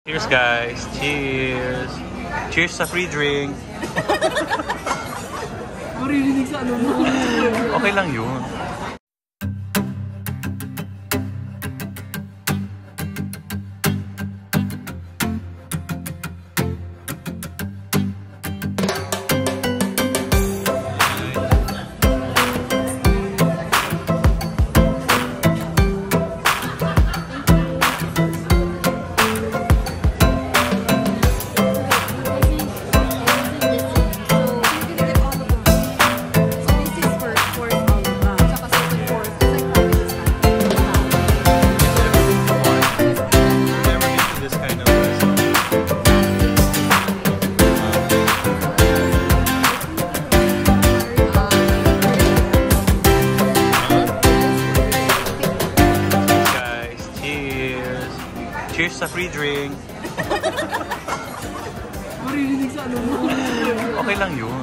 Cheers guys! Cheers! Cheers sa free drink! Maririnig sa ano mo. Okay lang yun. Cheers sa free drink. Maririnig sa ano mo. Okay lang yun.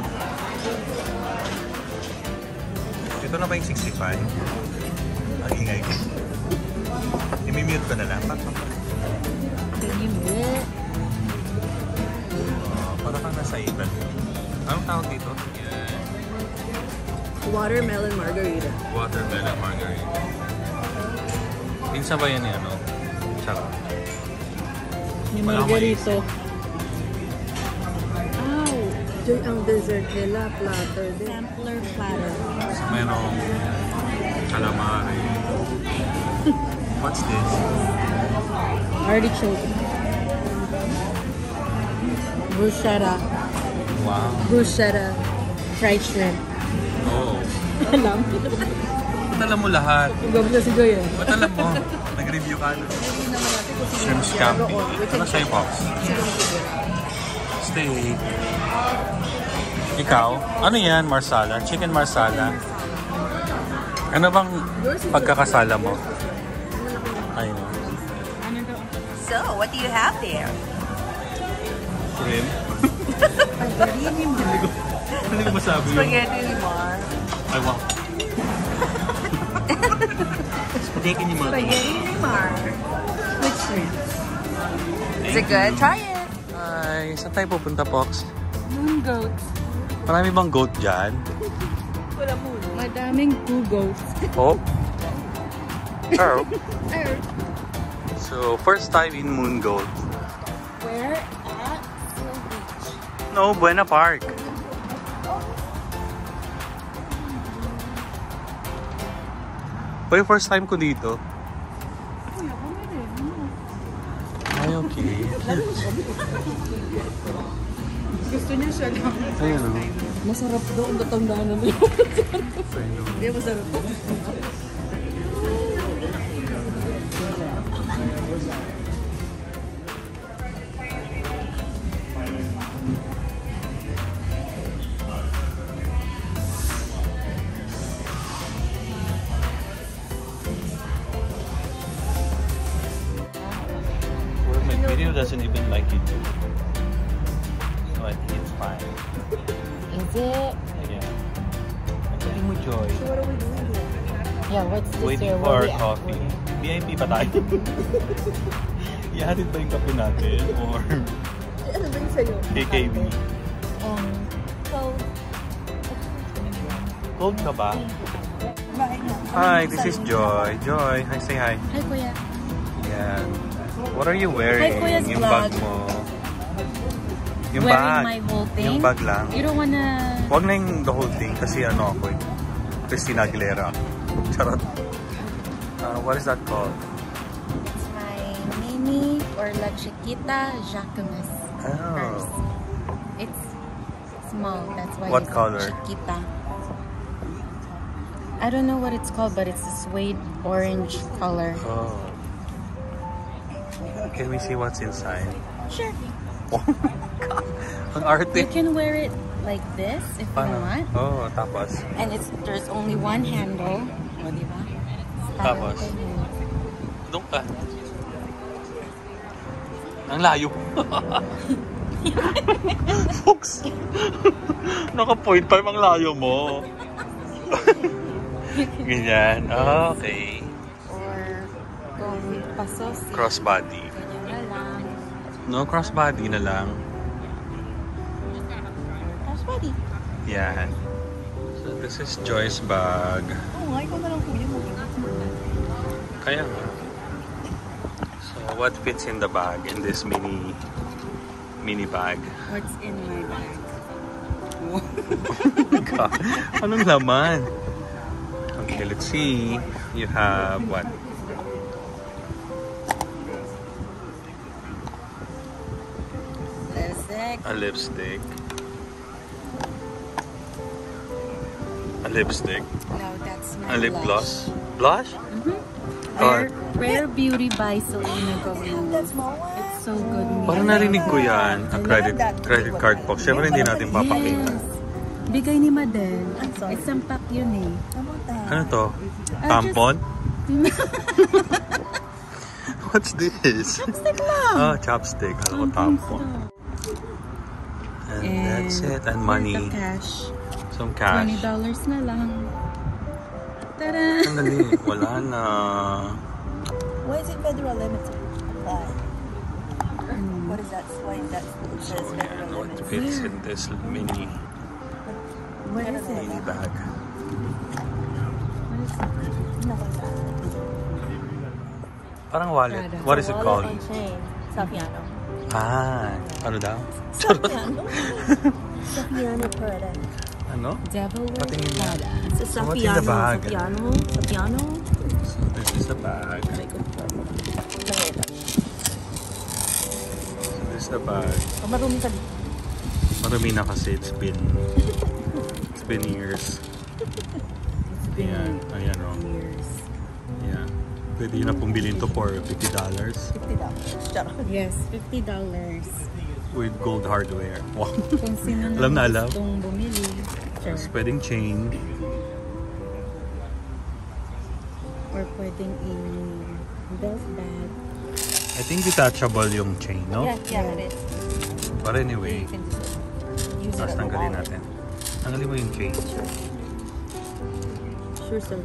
Ito na ba yung 65? Ang ingay ko. I-mute ko na lang. Para kang nasa iban. Anong tawag dito? Watermelon margarita. Watermelon margarita. Pinsa ba yan ano? Sarap. May margarito. Ow! Joy, ang dessert nila, platter din. Sampler platter. Merong calamari. What's this? Artichoke. Bruschetta. Wow. Bruschetta. Fried shrimp. Oh. Alam. Ba't alam mo lahat? Gawin na si Joy eh. Ba't alam mo? Nag-review ka na. Shrimp scampi. Ano sa'yo, Pops? Steak. Ikaw? Ano yan, marsala? Chicken marsala? Ano bang pagkakasala mo? Ayun. So, what do you have there? Shrimp? Spaghettini, Mhar. Hindi ko masabi yun. Spaghettini, Mhar. Ay, wow. Spaghettini, Mhar. Spaghettini, Mhar. With shrimp. Is it good? Try it. Ay, saan tayo pupunta, Pox? Moongoat. Marami bang goat dyan? Wala mo. Madaming goats. Oh? Oh. So, first time in Moongoat. Where? At Seal Beach. No, Buena Park. Pero first time ko dito. Ay, okay. Gusto niya siya lang. Ayun o. Masarap daw ang tatandaan na yun. Hindi, masarap. Video doesn't even like it. So I think it's fine. Is it? Yeah. Ang mo, Joy. So what are we doing here? Yeah, what's this Waiting here? for our coffee. VIP pa tayo. Ihatid ba yung kape natin? Or Ano ba yung sa'yo? KKV? Cold. Cold ka ba? Hi, this is Joy. Joy, hi, say hi. Hi, Kuya. Yeah. What are you wearing? Hi, Kuya's yung vlog. bag mo. Yung Wearing bag. my whole thing? Yung bag lang. You don't wanna... Huwag na yung the whole thing kasi ano ako eh. Christina Aguilera. Charot. What is that called? It's my mini or La Chiquita Jacquemus purse. It's small, that's why What it's color? Chiquita. I don't know what it's called, but it's a suede orange color. Oh. Can we see what's inside? Sure. Oh my God. Ang arte. You can wear it like this if you want. Oh, tapos. And there's only one handle. O, diba? Tapos. Doon ka. Ang layo. Fox. Naka-point 5 ang layo mo. Ganyan. Okay. Or kung pasosy. Crossbody. Ganyan na lang. No, crossbody na lang. Crossbody. Yan. So this is Joy's bag. Oo, ikaw na lang kuya mo. Kaya nga. So what fits in the bag, in this mini bag? What's in my bag? God, anong laman? Okay, let's see. You have what? Lipstick. A lipstick. A lipstick. No, that's my A lip blush. gloss. Blush? God. Rare Beauty by Selena Gomez. It's so good. Parang narinig ko yan. A credit card po. Siyempre hindi natin papakita. Yes. Bigay ni Madel. Isang pack yun eh. Ano to? Tampon? What's this? Chopstick lang. Oh, chopstick. Alam ko tampon. And that's it. And money. The cash. Some cash. $20 na lang. Tada! Sandali. Wala na. Why is it federal limit to apply? What is that? Why is that? It says So, federal yeah, what limit. fits in this mini What is it? bag? Parang wallet. What is it called? On chain. Safiano. Ah, ano daw? Safiano? Safiano Prada. Ano? Devil Wears Patingin na. Prada. It's a So what's in the Safiano. bag? Safiano? So this is the bag. So this is the bag. Marumi ka. Marami na kasi it's been years. Ayan, ayan o. Ayan. Pwede yun na pong bilhin to for $50. $50. Yes, $50. With gold hardware. Wow. Kung sino na Alam na alam. gustong bumili. Tapos pwedeng chain. Or pwedeng i-belt bag. I think detachable yung chain, no? Yeah, it is. But anyway, You can just use it tapos as a tanggalin wallet. natin. Tanggalin mo yung chain. Sure, sir.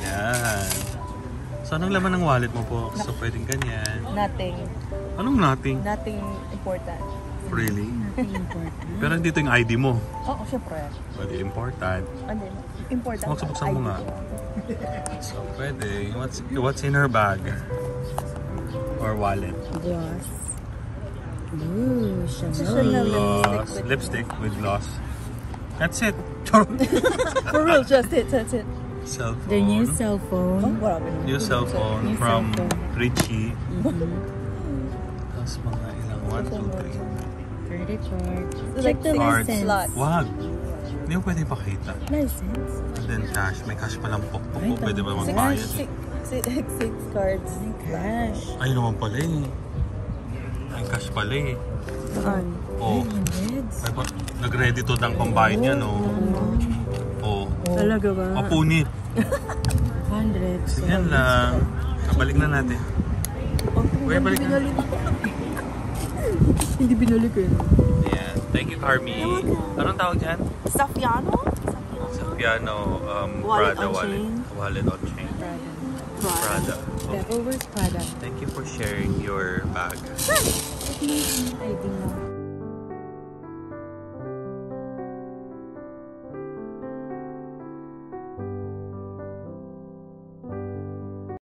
Ayan. So, anong laman ng wallet mo po? So, pwedeng ganyan. Nothing. Anong nothing? Nothing important. Really? Nothing important. Pero dito yung ID mo. Oo, syempre. Pwede important. Ano yun? Important. Buksan mo nga. So, pwede. What's in her bag? Or wallet? Gloss. Ooh, Chanel. Chanel. Gloss. Lipstick with gloss. That's it. For real, just it. That's it. Cell phone. The new cell phone. Wala. New cell phone New from cell phone. Richie. Tapos mga ilang 1, 2, 3. Credit card. It's Check like the cards. license. Slot. Wag. Hindi mo pwede pakita. License? And then cash. May cash palang pokpok Ay, po. Pwede ba tama. magbayad? Six cards. Cash. Ay naman pala eh. May cash pala eh. Saan? Oh. Hundreds. Ay ba? Nag-ready to ng combine yan oh. Oh. Talaga ba? Mapunit. Hundreds. Yan lang. Balik na natin. Kuya, balik na. Hindi binalik eh. Ayan. Thank you, Carmi. Anong tawag dyan? Safiano? Safiano Wallet Prada on wallet. chain. Wallet on chain. Prada. Devil Wears Prada. Thank you for sharing your bag. ID mo.